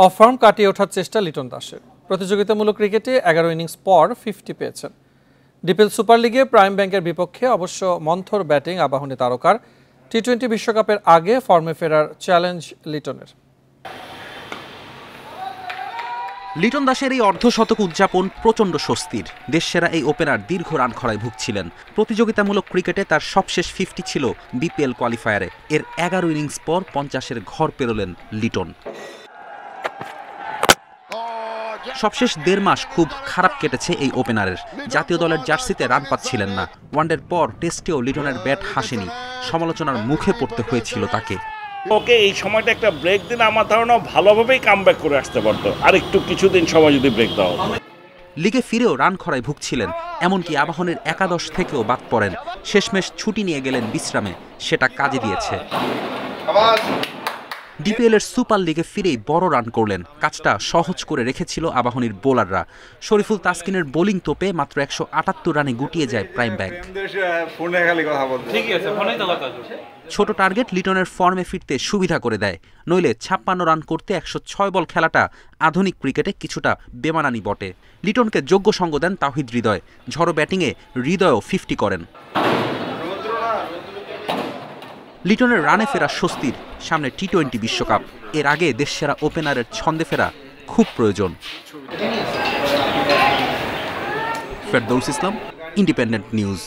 Of form কাটিয়ে ওঠার চেষ্টা লিটন দাসের। প্রতিযোগিতামূলক ক্রিকেটে 11 ইনিংস পর 50 পেয়েছেন। ডিপিএল সুপার লিগে প্রাইম ব্যাংকের বিপক্ষে অবশ্য মন্থর ব্যাটিং আবাহনী তারকার। টি-20 বিশ্বকাপের আগে ফর্মে ফেরার চ্যালেঞ্জ লিটনের। লিটন দাসের এই অর্ধশতক উদযাপন প্রচণ্ড স্বস্তির। দেশসেরা এই ওপেনার দীর্ঘ রান খরায় ভুগছিলেন। প্রতিযোগিতামূলক ক্রিকেটে তার সবশেষ 50 ছিল বিপিএল কোয়ালিফায়ারে। এর 11 ইনিংস পর 50-এর ঘর পেরোলেন লিটন। সবশেষ 1.5 মাস খুব খারাপ কেটেছে এই ওপেনারের। জাতীয় দলের জার্সিতে রান পাচ্ছিলেন না। ওয়ানডের পর টেস্টেও লিটনের ব্যাট হাসেনি। সমালোচনার মুখে পড়তে হয়েছিল তাকে। ওকে এই সময়টা একটা ব্রেক দিন, আমার ধারণা ভালোভাবেই কামব্যাক করে আসতে পারতো। আর একটু কিছুদিন সময় যদি ব্রেক দেওয়া হতো। লিগে ফিরেও রান খরায় ভুগছিলেন। এমনকি আবাহনীর একাদশ থেকেও বাদ পড়েন। শেষমেশ ছুটি নিয়ে গেলেন বিশ্রামে। সেটা কাজে দিয়েছে। ডিপিএল এর সুপার লিগে ফিরেই বড় রান করলেন। কাজটা সহজ করে রেখেছিল আবাহনীর বোলাররা। শরীফুল তাসকিনের বোলিং তোপে মাত্র 178 রানে গুটিয়ে যায় প্রাইম ব্যাংক। ছোট টার্গেট লিটনের ফর্মে ফিরতে সুবিধা করে দেয়। নইলে 56 রান করতে 106 বল খেলাটা আধুনিক ক্রিকেটে কিছুটা বেমানানি বটে। লিটনকে যোগ্য সঙ্গ দেন তাওহিদ হৃদয়। ঝড়ো ব্যাটিংয়ে হৃদয়ও 50 করেন। লিটনের রানে ফেরা স্বস্তির। সামনে টি-20 বিশ্বকাপ। এর আগে দেশসেরা ওপেনারের ছন্দে ফেরা খুব প্রয়োজন। ফেরদৌস ইসলাম, ইন্ডিপেন্ডেন্ট নিউজ।